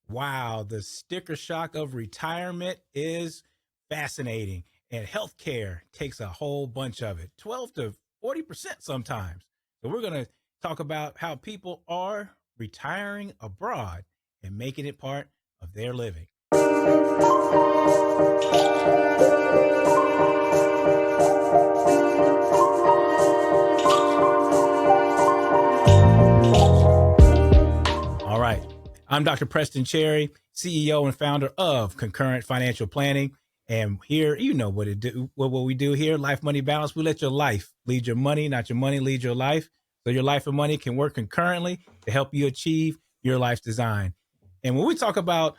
Wow, the sticker shock of retirement is fascinating. And healthcare takes a whole bunch of it, 12 to 40% sometimes. So, we're going to talk about how people are retiring abroad and making it part of their living. All right. I'm Dr. Preston Cherry, CEO and founder of Concurrent Financial Planning. And here, you know what we do here, Life Money Balance. We let your life lead your money, not your money lead your life. So your life and money can work concurrently to help you achieve your life's design. And when we talk about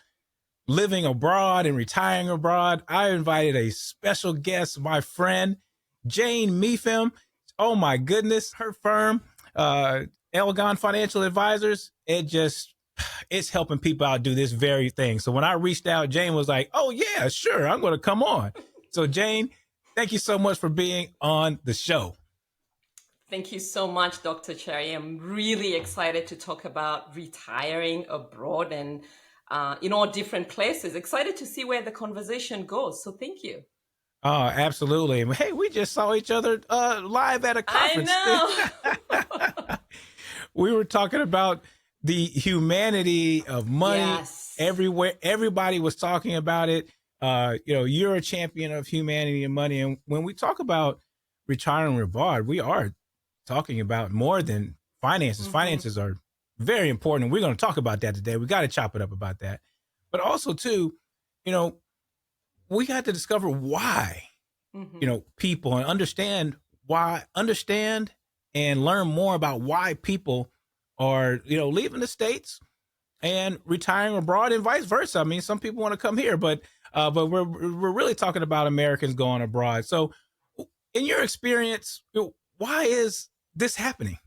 living abroad and retiring abroad, I invited a special guest, my friend, Jane Mepham. Oh my goodness, her firm, Gon Financial Advisors, it's helping people out do this very thing. So when I reached out, Jane was like, "Oh yeah, sure, I'm going to come on." So Jane, thank you so much for being on the show. Thank you so much, Dr. Cherry. I'm really excited to talk about retiring abroad and in all different places. Excited to see where the conversation goes. So thank you. Oh, absolutely. Hey, we just saw each other live at a I conference. know. We were talking about the humanity of money Yes. everywhere. Everybody was talking about it. You're a champion of humanity and money. And when we talk about retiring abroad, we are talking about more than finances. hmm Finances are very important. We're going to talk about that today. We got to chop it up about that. But also, too, you know, we got to discover why, hmm people and understand and learn more about why people are, leaving the States and retiring abroad and vice versa. I mean, some people want to come here, but we're really talking about Americans going abroad. So in your experience, why is this happening?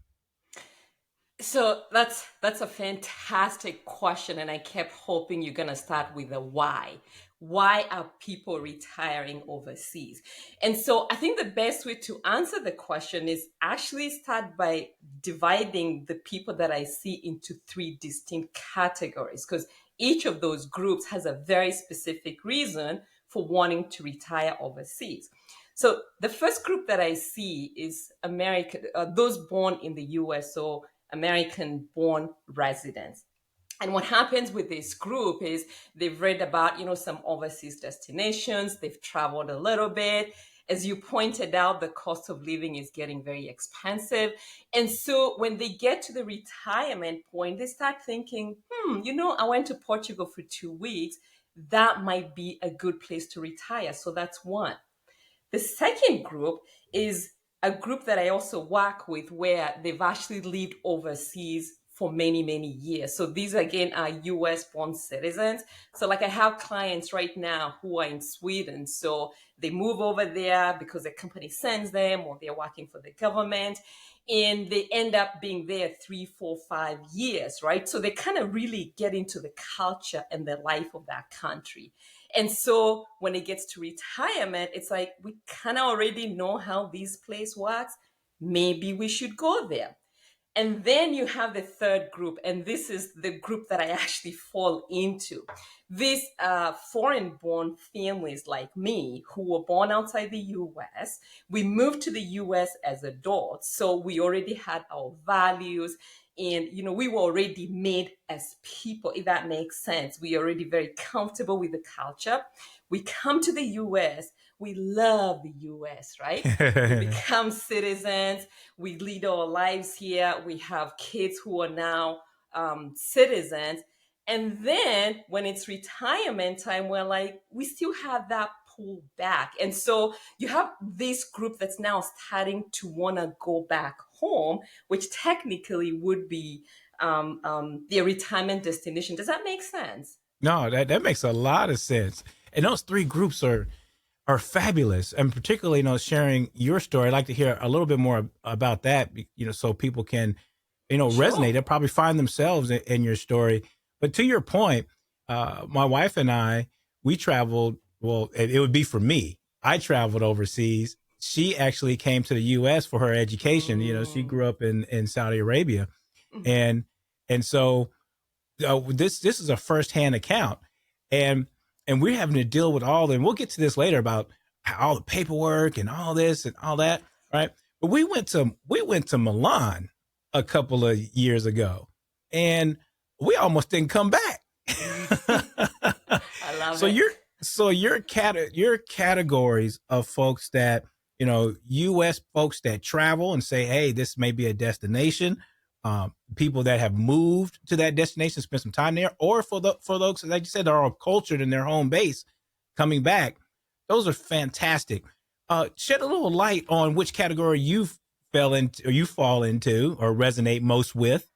So that's a fantastic question, and I kept hoping you're gonna start with the why. Why are people retiring overseas? And so I think the best way to answer the question is actually start by dividing the people that I see into three distinct categories, because each of those groups has a very specific reason for wanting to retire overseas. So the first group that I see is those born in the US. So American born residents. And what happens with this group is they've read about, some overseas destinations, they've traveled a little bit. As you pointed out, the cost of living is getting very expensive. And so when they get to the retirement point, they start thinking, I went to Portugal for 2 weeks. That might be a good place to retire. So that's one. The second group is a group that I also work with where they've actually lived overseas for many, many years. So these again are US born citizens. So, like, I have clients right now who are in Sweden. So they move over there because the company sends them or they're working for the government. And they end up being there 3, 4, 5 years, right? So they kind of really get into the culture and the life of that country. And so when it gets to retirement, it's like we kind of already know how this place works. Maybe we should go there. And then you have the third group, and this is the group that I actually fall into. These foreign born families like me who were born outside the US, we moved to the US as adults. So we already had our values and we were already made as people, if that makes sense. We are already very comfortable with the culture. We come to the US, we love the US, right? We become citizens, we lead our lives here. We have kids who are now citizens. And then when it's retirement time, we're like, we still have that pull back. And so you have this group that's now starting to want to go back home, which technically would be their retirement destination. Does that make sense? No, that makes a lot of sense. And those three groups are fabulous, and particularly, sharing your story. I'd like to hear a little bit more about that, so people can, resonate. Sure. They'll probably find themselves in your story. But to your point, my wife and I, we traveled. Well, it would be for me. I traveled overseas. She actually came to the U.S. for her education. She Mm. grew up in Saudi Arabia, Mhm. and and so this is a firsthand account, and we're having to deal with all. And we'll get to this later about all the paperwork and all this and all that, right? But we went to Milan a couple of years ago, and we almost didn't come back. I love so it. your categories of folks that, U.S. folks that travel and say, hey, this may be a destination. People that have moved to that destination, spend some time there, or for those, like you said, that are cultured in their home base, coming back. Those are fantastic. Shed a little light on which category you fell into, or you fall into, or resonate most with,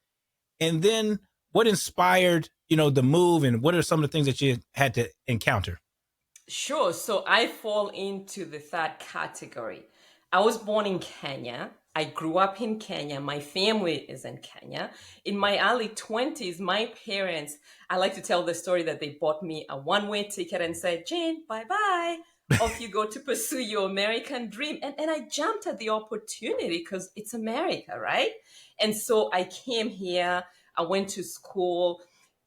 and then what inspired the move, and what are some of the things that you had to encounter? Sure. So I fall into the third category. I was born in Kenya. I grew up in Kenya. My family is in Kenya. In my early 20s, my parents, I like to tell the story that they bought me a one-way ticket and said, Jane, bye bye. Off you go to pursue your American dream. And I jumped at the opportunity because it's America, right? And so I came here. I went to school.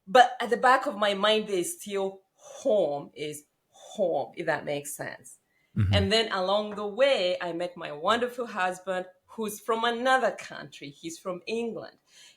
But at the back of my mind, there's still home is home, if that makes sense. Hmm. And then along the way, I met my wonderful husband who's from another country. He's from England.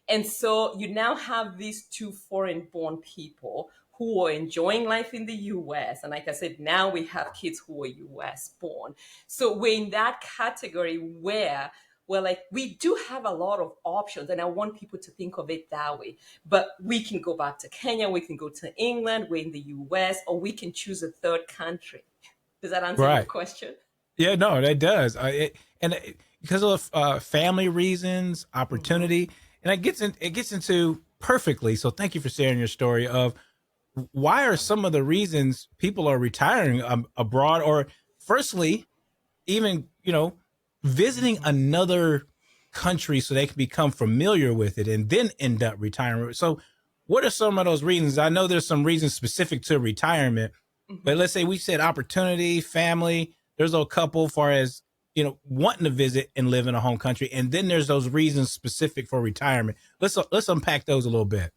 And so you now have these two foreign born people who are enjoying life in the US. And like I said, now we have kids who are US born. So we're in that category where we're like, we do have a lot of options. And I want people to think of it that way. But we can go back to Kenya, we can go to England, we're in the US, or we can choose a third country. Does that answer your Right. question? Yeah, no, that does. Because of family reasons, Mm-hmm. opportunity, and it gets into perfectly. So thank you for sharing your story of why are some of the reasons people are retiring abroad, or firstly, even visiting another country so they can become familiar with it and then end up retiring. So what are some of those reasons? I know there's some reasons specific to retirement, but Mm-hmm. let's say we said opportunity, family. There's a couple far as wanting to visit and live in a home country, and then there's those reasons specific for retirement. Let's unpack those a little bit.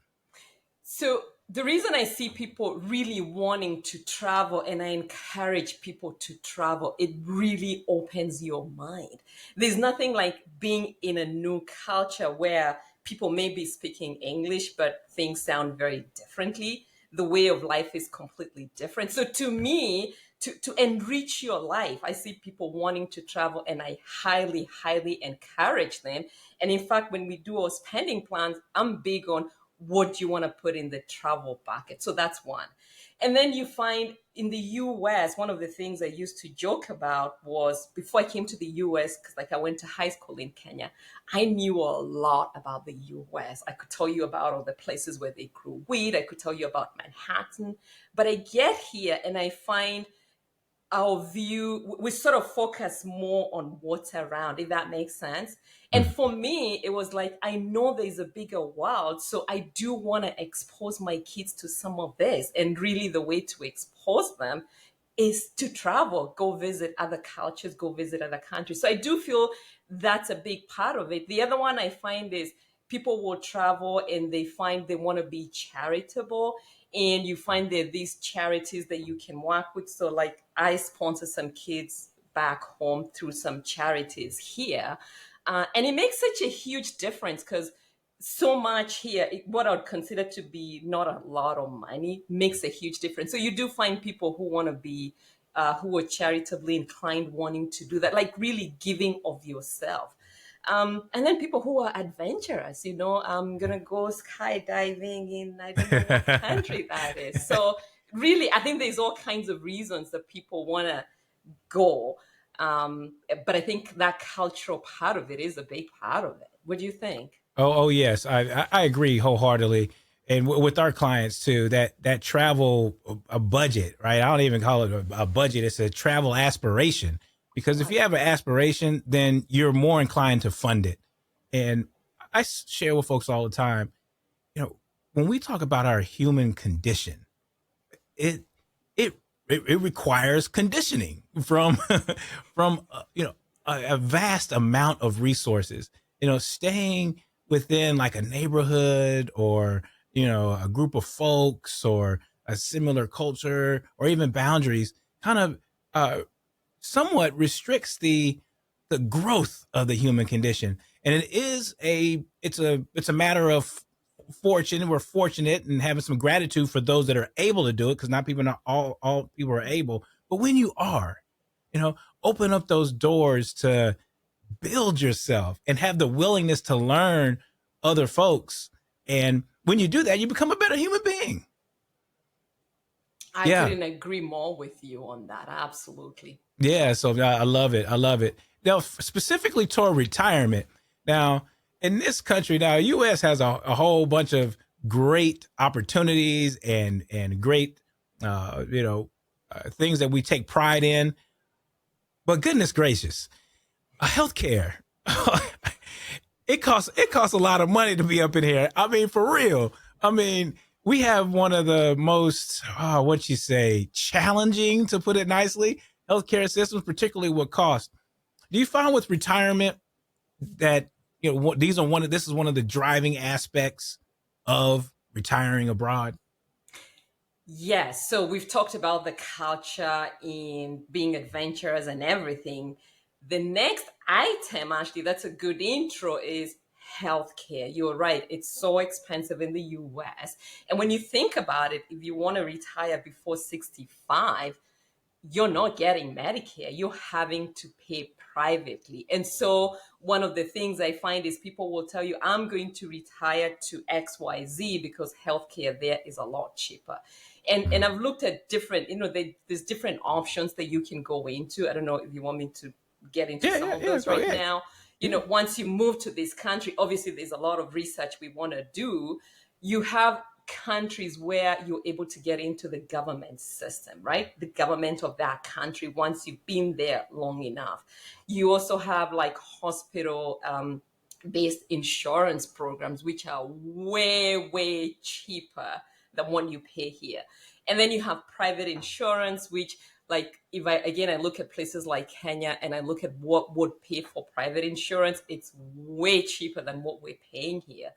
So the reason I see people really wanting to travel and I encourage people to travel, it really opens your mind. There's nothing like being in a new culture where people may be speaking English, but things sound very differently. The way of life is completely different. So to me, to enrich your life, I see people wanting to travel and I highly, highly encourage them. And in fact, when we do our spending plans, I'm big on what do you want to put in the travel bucket. So that's one. And then you find in the US, one of the things I used to joke about was before I came to the US, because like I went to high school in Kenya, I knew a lot about the US. I could tell you about all the places where they grew weed. I could tell you about Manhattan. But I get here and I find our view, we sort of focus more on what's around, if that makes sense. And Mm. for me, it was like, I know there's a bigger world. So I do want to expose my kids to some of this. And really, the way to expose them is to travel, go visit other cultures, go visit other countries. So I do feel that's a big part of it. The other one I find is people will travel and they find they want to be charitable, and you find there are these charities that you can work with. So like I sponsor some kids back home through some charities here. And it makes such a huge difference because so much here, what I would consider to be not a lot of money, makes a huge difference. So you do find people who want to be, who are charitably inclined, wanting to do that, like really giving of yourself. And then people who are adventurous, I'm gonna go skydiving in I don't know what country that is. So really, I think there's all kinds of reasons that people want to go. But I think that cultural part of it is a big part of it. What do you think? Oh, yes, I agree wholeheartedly, and with our clients too. That travel a budget, right? I don't even call it a budget; it's a travel aspiration. Because if you Right. have an aspiration, then you're more inclined to fund it. And I share with folks all the time, you know, when we talk about our human condition, it it it requires conditioning from from a vast amount of resources. Staying within like a neighborhood, or a group of folks or a similar culture or even boundaries kind of somewhat restricts the growth of the human condition. And it's a matter of fortune. We're fortunate and having some gratitude for those that are able to do it, because not all people are able. But when you are, open up those doors to build yourself and have the willingness to learn other folks. And when you do that, you become a better human being. I Yeah. couldn't agree more with you on that. Absolutely. Yeah. So I love it. I love it. Now, specifically toward retirement. Now, in this country, now, U.S. has a whole bunch of great opportunities and great, things that we take pride in. But goodness gracious, healthcare. It costs a lot of money to be up in here. I mean, for real. I mean, we have one of the most, challenging, to put it nicely, healthcare systems, particularly with cost. Do you find with retirement that this is one of the driving aspects of retiring abroad? Yes. So we've talked about the culture in being adventurous and everything. The next item, actually, that's a good intro, is healthcare. You're right. It's so expensive in the US. And when you think about it, if you want to retire before 65, you're not getting Medicare. You're having to pay privately. And so one of the things I find is people will tell you, I'm going to retire to XYZ because healthcare there is a lot cheaper. And I've looked at different, there's different options that you can go into. I don't know if you want me to get into some of those right now. Once you move to this country, obviously there's a lot of research we want to do. You have countries where you're able to get into the government system, right? The government of that country, once you've been there long enough. You also have like hospital based insurance programs, which are way, way cheaper than what you pay here. And then you have private insurance, which, like, if I look at places like Kenya and I look at what would pay for private insurance, it's way cheaper than what we're paying here.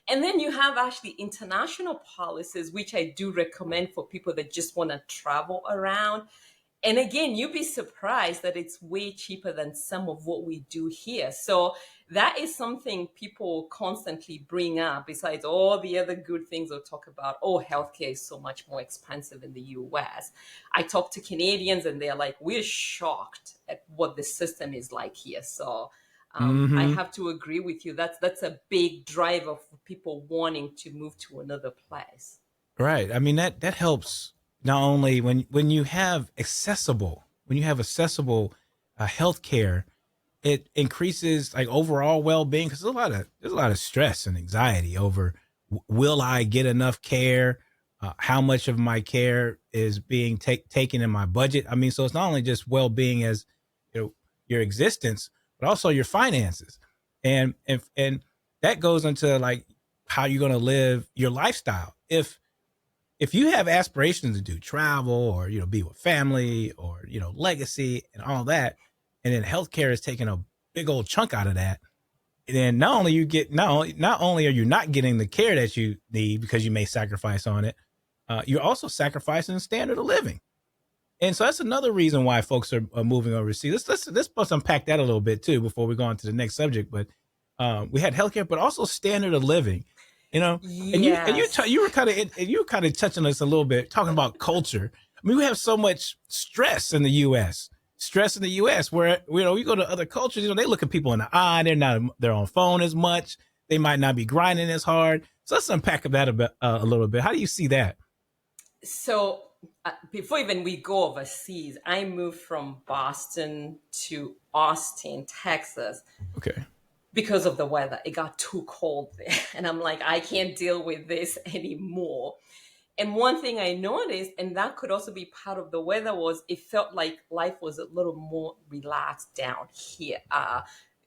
And then you have actually international policies, which I do recommend for people that just want to travel around. And again, you'd be surprised that it's way cheaper than some of what we do here. So that is something people constantly bring up, besides all the other good things they'll talk about. Oh, healthcare is so much more expensive in the US. I talk to Canadians and they're like, we're shocked at what the system is like here. So I have to agree with you. That's a big driver for people wanting to move to another place. Right. I mean, that helps not only when you have accessible healthcare. It increases like overall well-being, because there's a lot of stress and anxiety over will I get enough care, how much of my care is being taken in my budget. I mean, so it's not only just well-being as your existence, but also your finances, and that goes into like how you're going to live your lifestyle. If you have aspirations to do travel or be with family or legacy and all that, and then healthcare is taking a big old chunk out of that, and then not only are you not getting the care that you need because you may sacrifice on it, you're also sacrificing the standard of living. And so that's another reason why folks are moving overseas. Let's unpack that a little bit too before we go on to the next subject. But we had healthcare, but also standard of living. Yes. You were kind of touching us a little bit, talking about culture. I mean, we have so much stress in the U.S. Where you go to other cultures, they look at people in the eye. They're not their own phone as much. They might not be grinding as hard. So let's unpack that a little bit. How do you see that? So before even we go overseas, I moved from Boston to Austin, Texas, Okay. because of the weather. It got too cold there. And I'm like, I can't deal with this anymore. And one thing I noticed, and that could also be part of the weather, was it felt like life was a little more relaxed down here.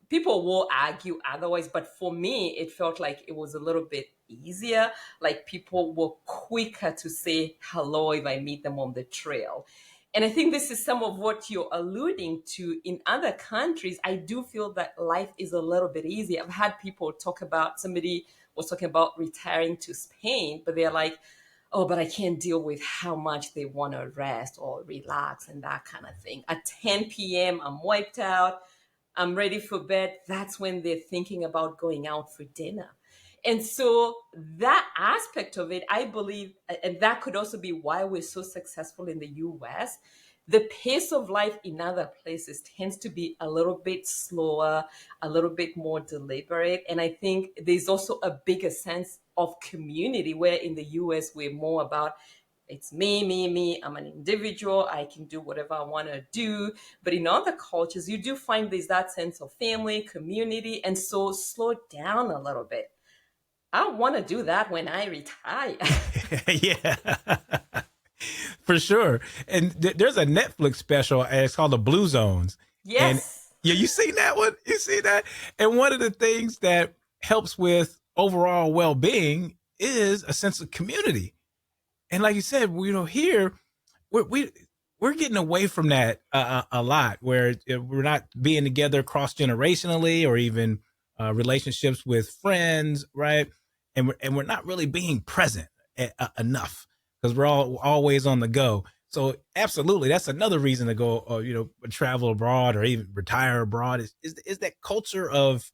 People will argue otherwise, but for me, it felt like it was a little bit easier. Like people were quicker to say hello if I meet them on the trail. And I think this is some of what you're alluding to. In other countries, I do feel that life is a little bit easier. I've had people talk about somebody was talking about retiring to Spain, but they're like, oh, but I can't deal with how much they want to rest or relax and that kind of thing. At 10 p.m., I'm wiped out. I'm ready for bed. That's when they're thinking about going out for dinner. And so that aspect of it, I believe, and that could also be why we're so successful in the US. The pace of life in other places tends to be a little bit slower, a little bit more deliberate. And I think there's also a bigger sense of community, where in the US, we're more about it's me, me, me. I'm an individual. I can do whatever I want to do. But in other cultures, you do find there's that sense of family, community. And so slow down a little bit. I want to do that when I retire. Yeah, for sure. And there's a Netflix special, and it's called The Blue Zones. And Yes. yeah, you seen that one? You see that? And one of the things that helps with overall well-being is a sense of community. And like you said, here we're we're getting away from that a lot, where we're not being together cross generationally, or even relationships with friends, right? And we're not really being present enough, because we're all always on the go. So absolutely, that's another reason to go, travel abroad or even retire abroad, is that culture of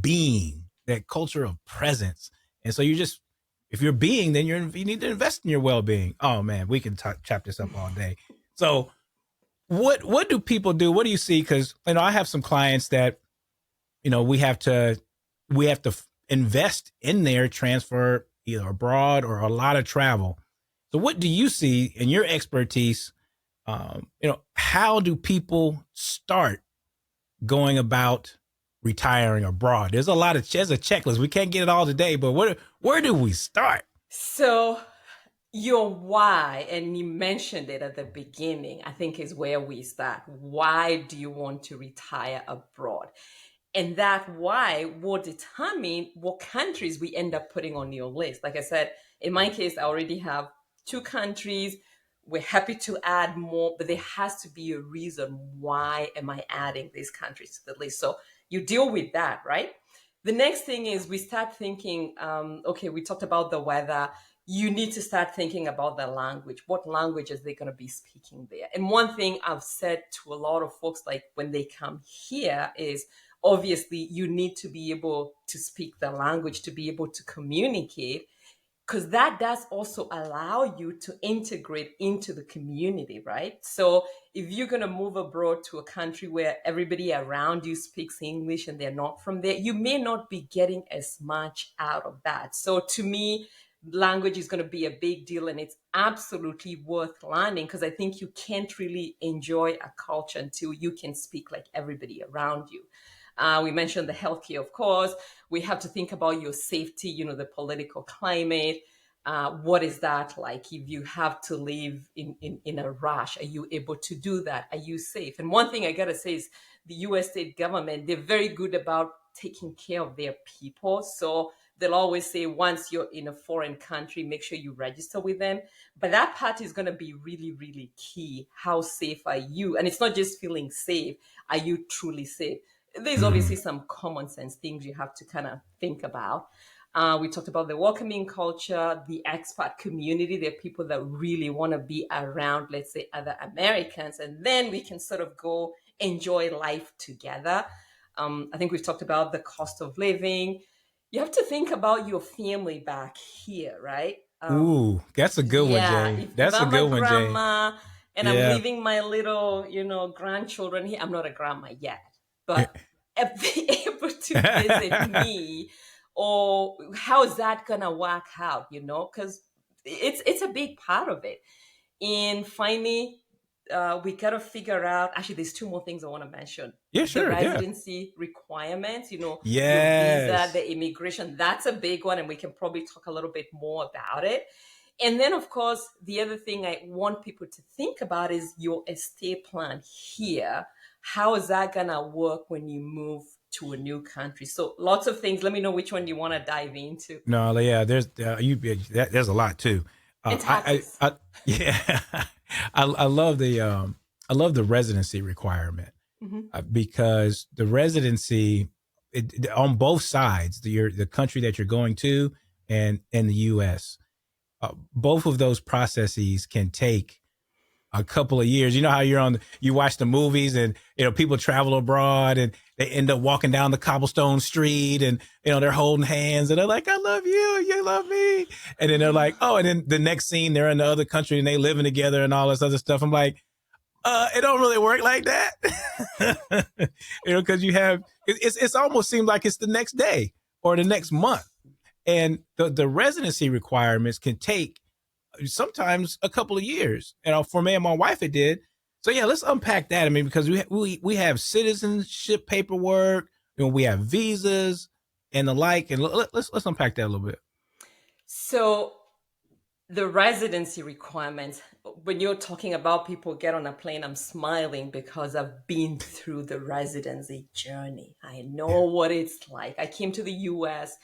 being, that culture of presence. And so if you're being, then you need to invest in your well-being. Oh man, we can chop this up all day. So what do people do? What do you see? Because I have some clients that we have to invest in their transfer, either abroad or a lot of travel. So what do you see in your expertise? How do people start going about retiring abroad? There's a checklist. We can't get it all today, but where do we start? So your why, and you mentioned it at the beginning, I think is where we start. Why do you want to retire abroad? And that why will determine what countries we end up putting on your list. Like I said, in my case, I already have 2 countries. We're happy to add more, but there has to be a reason why am I adding these countries to the list. So you deal with that, right? The next thing is we start thinking, okay, we talked about the weather. You need to start thinking about the language. What language is they going to be speaking there? And one thing I've said to a lot of folks, like when they come here, is obviously you need to be able to speak the language to be able to communicate, because that does also allow you to integrate into the community, right? So if you're going to move abroad to a country where everybody around you speaks English and they're not from there, you may not be getting as much out of that. So to me, language is going to be a big deal, and it's absolutely worth learning, because I think you can't really enjoy a culture until you can speak like everybody around you. We mentioned the healthcare, of course. We have to think about your safety, the political climate. What is that like? If you have to live in a rush, are you able to do that? Are you safe? And one thing I got to say is the US state government, they're very good about taking care of their people. So they'll always say, once you're in a foreign country, make sure you register with them. But that part is going to be really, really key. How safe are you? And it's not just feeling safe. Are you truly safe? There's obviously some common sense things you have to kind of think about. We talked about the welcoming culture, the expat community. There are people that really want to be around, let's say, other Americans, and then we can sort of go enjoy life together. I think we've talked about the cost of living. You have to think about your family back here, right? Ooh, that's a good one, Yeah, Jay. if That's a I'm a good one, Jay. grandma and I'm Yeah. leaving my little, grandchildren here, I'm not a grandma yet, but if they're able to visit me, or how's that gonna work out, because it's a big part of it. And finally, we gotta figure out. Actually, there's 2 more things I want to mention. Yeah, The sure. Yeah. residency requirements, your visa, Yes. the immigration. That's a big one, and we can probably talk a little bit more about it. And then, of course, the other thing I want people to think about is your estate plan here. How is that gonna work when you move to a new country? So lots of things. Let me know which one you want to dive into. No, yeah, there's a lot too. And taxes. Yeah, I love the residency requirement, Hmm. because the residency on both sides, the country that you're going to and in the U.S. Both of those processes can take a couple of years. You know how you watch the movies and, people travel abroad and they end up walking down the cobblestone street and, they're holding hands and they're like, I love you. You love me. And then they're like, oh, and then the next scene, they're in the other country and they living together and all this other stuff. I'm like, it don't really work like that. Cause it's almost seems like it's the next day or the next month. And the residency requirements can take sometimes a couple of years. For me and my wife, it did. So yeah, let's unpack that. I mean, because we have citizenship paperwork, we have visas and the like, and let's unpack that a little bit. So the residency requirements, when you're talking about people get on a plane, I'm smiling because I've been through the residency journey. I know what it's like. I came to the US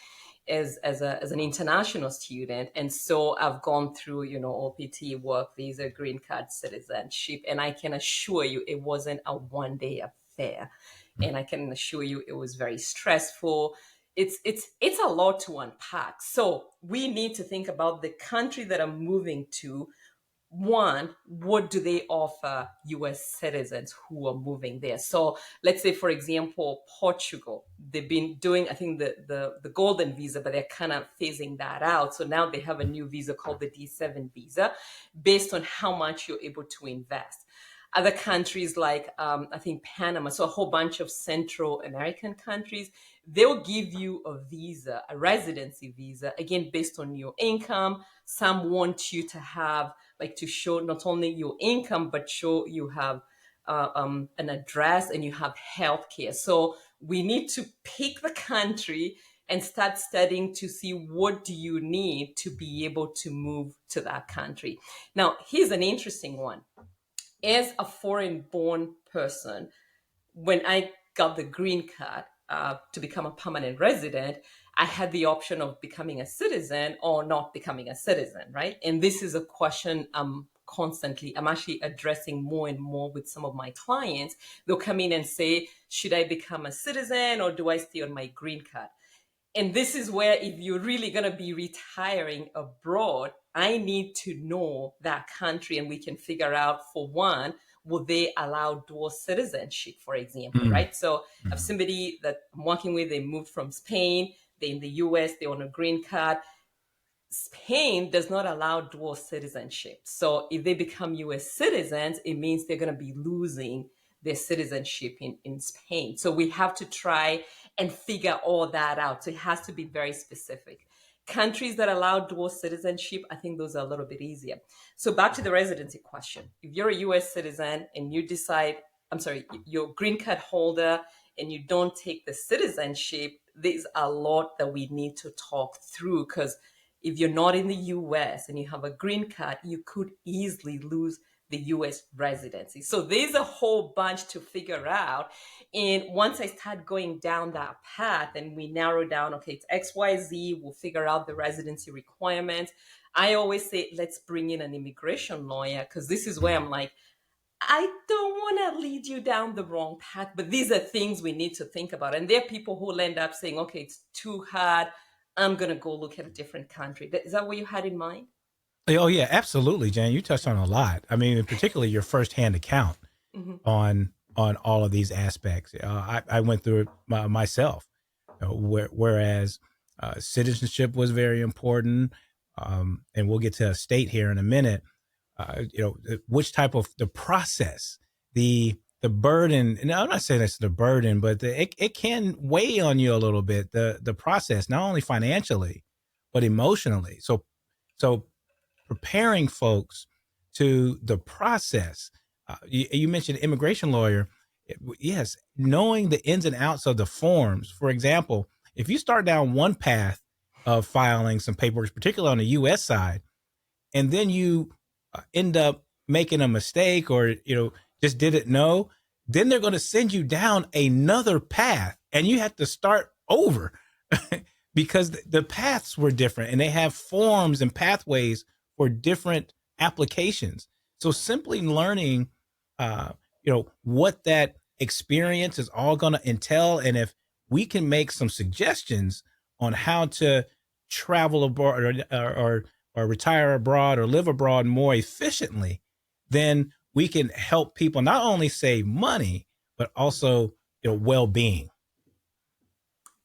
as an international student, and so I've gone through OPT, work visa, green card, citizenship, and I can assure you it wasn't a one-day affair. And I can assure you it was very stressful. It's a lot to unpack. So we need to think about the country that I'm moving to. One, what do they offer US citizens who are moving there? So let's say, for example, Portugal, they've been doing, I think, the golden visa, but they're kind of phasing that out. So now they have a new visa called the D7 visa based on how much you're able to invest. Other countries like, I think, Panama, so a whole bunch of Central American countries, they'll give you a visa, a residency visa, again, based on your income. Some want you to have, to show not only your income, but show you have an address and you have healthcare. So we need to pick the country and start studying to see what do you need to be able to move to that country. Now, here's an interesting one. As a foreign-born person, when I got the green card to become a permanent resident, I had the option of becoming a citizen or not becoming a citizen, right? And this is a question I'm actually addressing more and more with some of my clients. They'll come in and say, should I become a citizen or do I stay on my green card? And this is where, if you're really going to be retiring abroad, I need to know that country, and we can figure out, for one, will they allow dual citizenship, for example, right? So I have somebody that I'm working with, they moved from Spain, they're in the US, they're on a green card. Spain does not allow dual citizenship. So if they become US citizens, it means they're going to be losing their citizenship in Spain. So we have to try and figure all that out. So it has to be very specific. Countries that allow dual citizenship, I think those are a little bit easier. So back to the residency question. If you're a US citizen and you decide, you're a green card holder and you don't take the citizenship, there's a lot that we need to talk through, because if you're not in the US and you have a green card, you could easily lose the US residency. So there's a whole bunch to figure out. And once I start going down that path and we narrow down, okay, it's XYZ, we'll figure out the residency requirements. I always say, let's bring in an immigration lawyer, because this is where I'm like, I don't want to lead you down the wrong path, but these are things we need to think about. And there are people who will end up saying, okay, it's too hard, I'm going to go look at a different country. Is that what you had in mind? Oh yeah, absolutely, Jane. You touched on a lot. I mean, particularly your firsthand account on all of these aspects. I went through it myself. Whereas citizenship was very important, and we'll get to a state here in a minute. Which type of the process, the burden. And I'm not saying it's the burden, but it can weigh on you a little bit. The process, not only financially, but emotionally. So preparing folks to the process. You mentioned immigration lawyer. Yes, knowing the ins and outs of the forms. For example, if you start down one path of filing some paperwork, particularly on the U.S. side, and then you end up making a mistake or, just didn't know, then they're going to send you down another path and you have to start over because the paths were different and they have forms and pathways for different applications. So simply learning, what that experience is all going to entail. And if we can make some suggestions on how to travel abroad or retire abroad or live abroad more efficiently, then we can help people not only save money, but also well-being.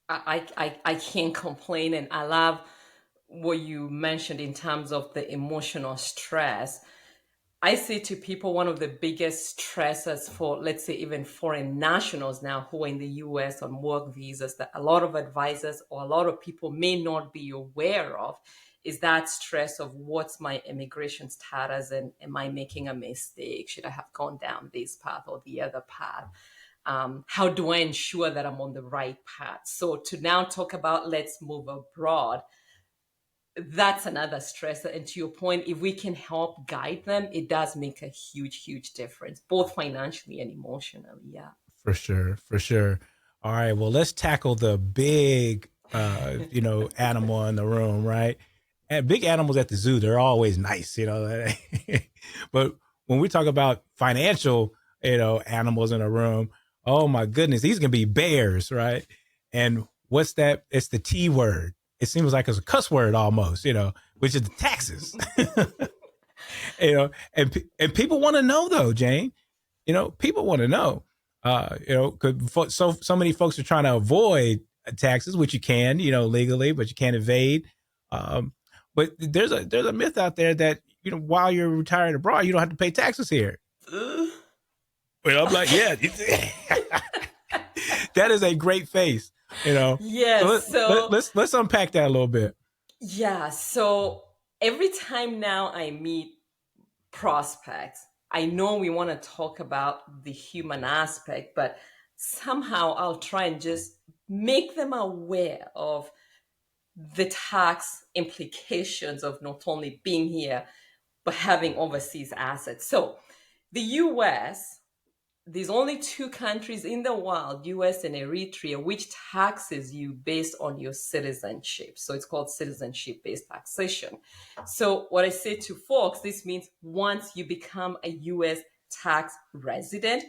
I can't complain, and I love what you mentioned in terms of the emotional stress. I say to people, one of the biggest stressors for, let's say, even foreign nationals now who are in the US on work visas, that a lot of advisors or a lot of people may not be aware of, is that stress of what's my immigration status and am I making a mistake? Should I have gone down this path or the other path? How do I ensure that I'm on the right path? So to now talk about let's move abroad, that's another stressor. And to your point, if we can help guide them, it does make a huge, huge difference, both financially and emotionally. Yeah. For sure, for sure. All right, well, let's tackle the big, animal in the room, right? And big animals at the zoo, they're always nice, but when we talk about financial, animals in a room, oh my goodness, these can be bears, right? And what's that? It's the T word. It seems like it's a cuss word almost, which is the taxes. And people want to know though, Jane. People want to know. 'Cause so many folks are trying to avoid taxes, which you can, legally, but you can't evade. Um, but there's a myth out there that while you're retired abroad, you don't have to pay taxes here. Well, I'm like, yeah, that is a great face. Yes. So let's unpack that a little bit. Yeah. So every time now I meet prospects, I know we want to talk about the human aspect, but somehow I'll try and just make them aware of the tax implications of not only being here, but having overseas assets. So the US, there's only two countries in the world, US and Eritrea, which taxes you based on your citizenship. So it's called citizenship based taxation. So what I say to folks, this means once you become a US tax resident,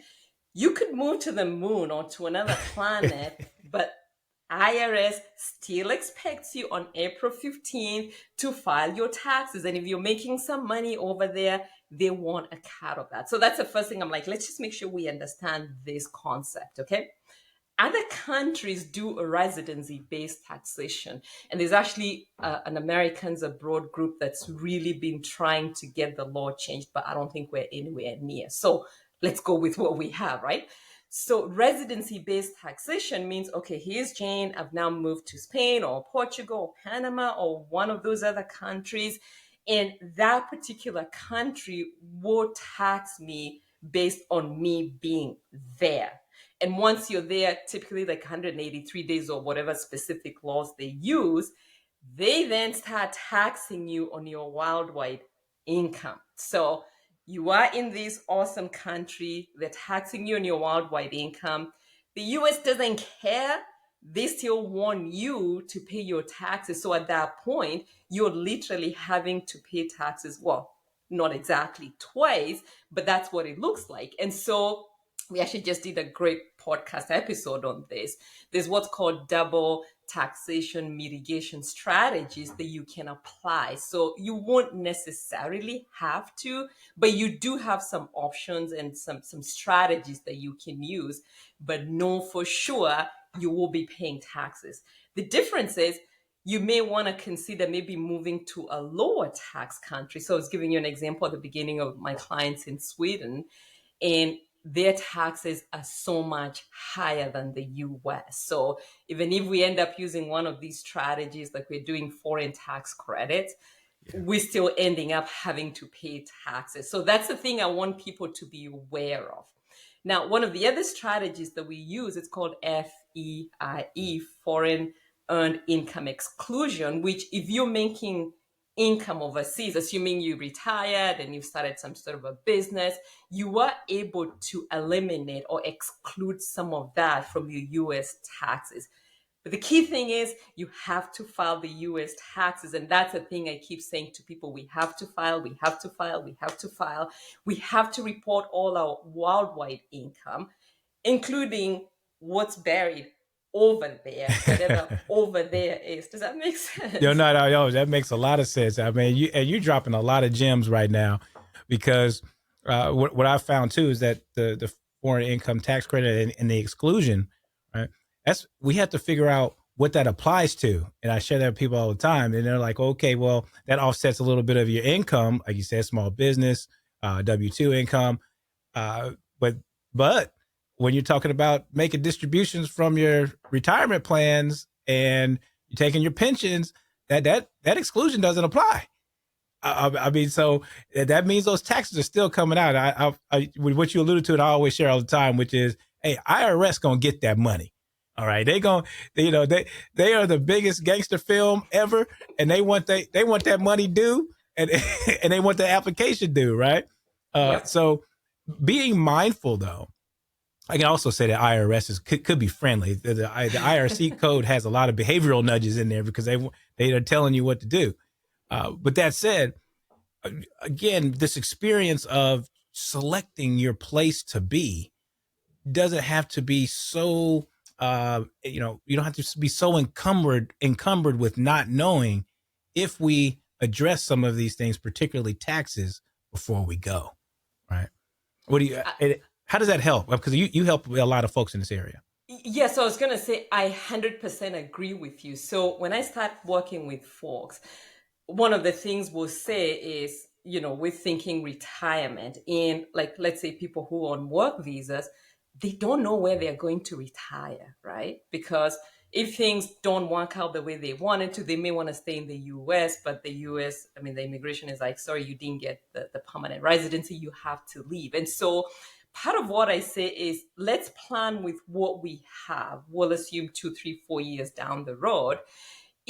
you could move to the moon or to another planet, but IRS still expects you on April 15th to file your taxes. And if you're making some money over there, they want a cut of that. So that's the first thing I'm like, let's just make sure we understand this concept, okay? Other countries do a residency based taxation. And there's actually an Americans Abroad group that's really been trying to get the law changed, but I don't think we're anywhere near. So let's go with what we have, right? So residency based taxation means, okay, here's Jane. I've now moved to Spain or Portugal or Panama or one of those other countries. And that particular country will tax me based on me being there. And once you're there, typically like 183 days or whatever specific laws they use, they then start taxing you on your worldwide income. So you are in this awesome country, they're taxing you on your worldwide income. The US doesn't care. They still want you to pay your taxes. So at that point, you're literally having to pay taxes. Well, not exactly twice, but that's what it looks like. And so we actually just did a great podcast episode on this. There's what's called double taxation mitigation strategies that you can apply. So you won't necessarily have to, but you do have some options and some strategies that you can use. But know for sure you will be paying taxes. The difference is you may want to consider maybe moving to a lower tax country. So I was giving you an example at the beginning of my clients in Sweden, and their taxes are so much higher than the US. So even if we end up using one of these strategies, like we're doing foreign tax credits, we're still ending up having to pay taxes. So that's the thing I want people to be aware of. Now, one of the other strategies that we use, it's called FEIE, Foreign Earned Income Exclusion, which if you're making income overseas, assuming you retired and you've started some sort of a business, you are able to eliminate or exclude some of that from your US taxes. But the key thing is you have to file the US taxes. And that's the thing I keep saying to people. We have to file, we have to file, we have to file. We have to report all our worldwide income, including what's buried over there, whatever over there is. Does that make Yo, sense? no, that makes a lot of sense. I mean, you're dropping a lot of gems right now, because what I found too is that the foreign income tax credit and the exclusion, right? We have to figure out what that applies to, and I share that with people all the time, and they're like, okay, well, that offsets a little bit of your income, like you said, small business, W-2 income, uh, but but when you're talking about making distributions from your retirement plans and you're taking your pensions, that exclusion doesn't apply. I mean, so that means those taxes are still coming out. With what you alluded to, and I always share all the time, which is, hey, IRS gonna get that money. All right, they are the biggest gangster film ever, and they want that money due, and and they want the application due, right? Yep. So being mindful, though, I can also say that IRS could be friendly. The IRC code has a lot of behavioral nudges in there, because they are telling you what to do. But that said, again, this experience of selecting your place to be doesn't have to be so. You don't have to be so encumbered with not knowing if we address some of these things, particularly taxes, before we go. Right? What do you? How does that help? Because you help a lot of folks in this area. Yes, I was going to say I 100% agree with you. So when I start working with folks, one of the things we'll say is, we're thinking retirement. And like, let's say people who are on work visas, they don't know where they're going to retire, right? Because if things don't work out the way they wanted to, they may want to stay in the US, but the US, I mean, the immigration is like, sorry, you didn't get the permanent residency, you have to leave. And so part of what I say is, let's plan with what we have. We'll assume 2, 3, 4 years down the road.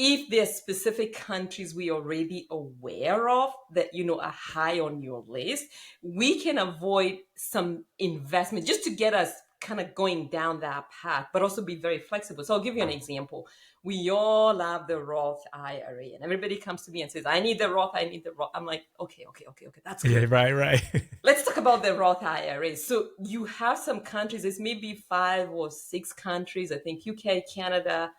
If there's specific countries we are already aware of that are high on your list, we can avoid some investment just to get us kind of going down that path, but also be very flexible. So I'll give you an example. We all have the Roth IRA, and everybody comes to me and says, I need the Roth, I need the Roth. I'm like, okay, that's Yeah, good. right. Let's talk about the Roth IRA. So you have some countries, it's maybe 5 or 6 countries, I think UK, Canada,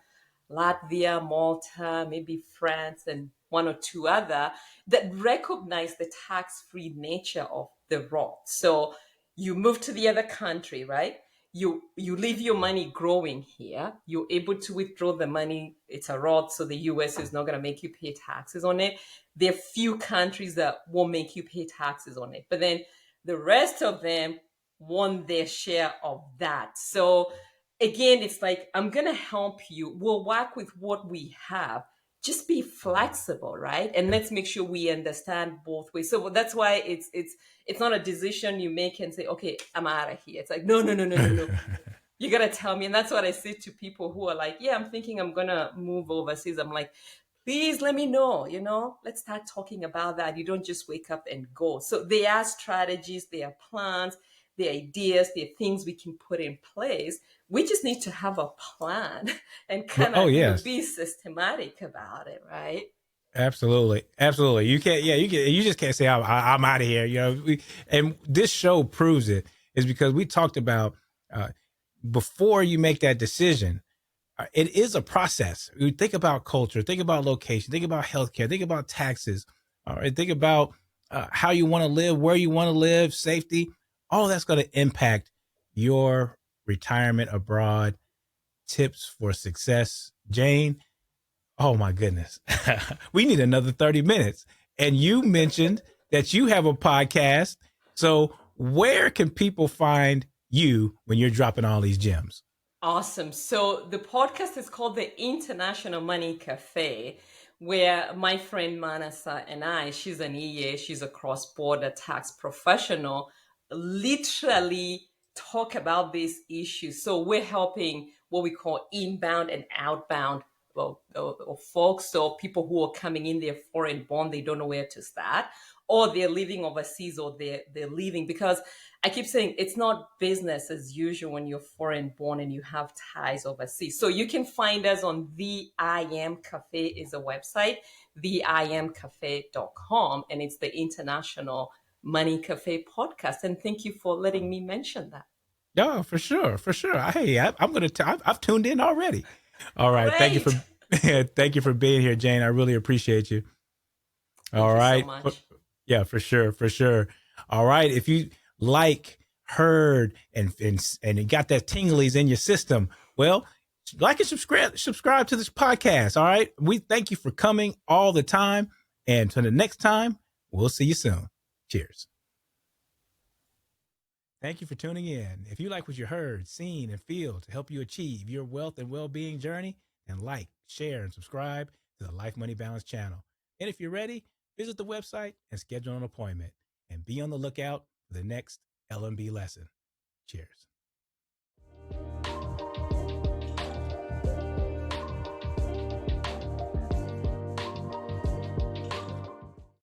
Latvia, Malta, maybe France, and 1 or 2 other that recognize the tax-free nature of the Roth. So you move to the other country, right? You leave your money growing here. You're able to withdraw the money. It's a Roth, so the US is not going to make you pay taxes on it. There are few countries that won't make you pay taxes on it, but then the rest of them want their share of that. So again, it's like, I'm going to help you. We'll work with what we have. Just be flexible, right? And let's make sure we understand both ways. So that's why it's not a decision you make and say, okay, I'm out of here. It's like, no. You got to tell me. And that's what I say to people who are like, yeah, I'm thinking I'm going to move overseas. I'm like, please let me know, let's start talking about that. You don't just wake up and go. So there are strategies, there are plans, there are ideas, there are things we can put in place. We just need to have a plan and kind Oh, of, yes. be systematic about it, right? Absolutely. You can't. Yeah, you just can't say I'm out of here. And this show proves it, is because we talked about, before you make that decision, it is a process. You think about culture, think about location, think about healthcare, think about taxes, all right, think about how you want to live, where you want to live, safety. All that's going to impact your retirement abroad. Tips for success, Jane. Oh my goodness. We need another 30 minutes. And you mentioned that you have a podcast. So where can people find you when you're dropping all these gems? Awesome. So the podcast is called the International Money Cafe, where my friend Manasa and I, she's an EA, she's a cross-border tax professional, literally talk about these issues. So we're helping what we call inbound and outbound, or folks, so people who are coming in, they're foreign born, they don't know where to start, or they're living overseas, or they're leaving, because I keep saying it's not business as usual when you're foreign born and you have ties overseas. So you can find us on The I Am Cafe is a website, theimcafe.com, and it's the International Money Cafe podcast. And thank you for letting me mention that. No, for sure, for sure. Hey, I'm gonna. I've tuned in already. All right, thank you Great. for thank you for being here, Jane. I really appreciate you. Thank All you so right, much. yeah, for sure, for sure. All right, if you like, heard, and you got that tinglies in your system, well, like and subscribe to this podcast. All right, we thank you for coming all the time, and to the next time, we'll see you soon. Cheers. Thank you for tuning in. If you like what you heard, seen, and feel to help you achieve your wealth and well-being journey, then like, share, and subscribe to the Life Money Balance channel. And if you're ready, visit the website and schedule an appointment. And be on the lookout for the next LMB lesson. Cheers.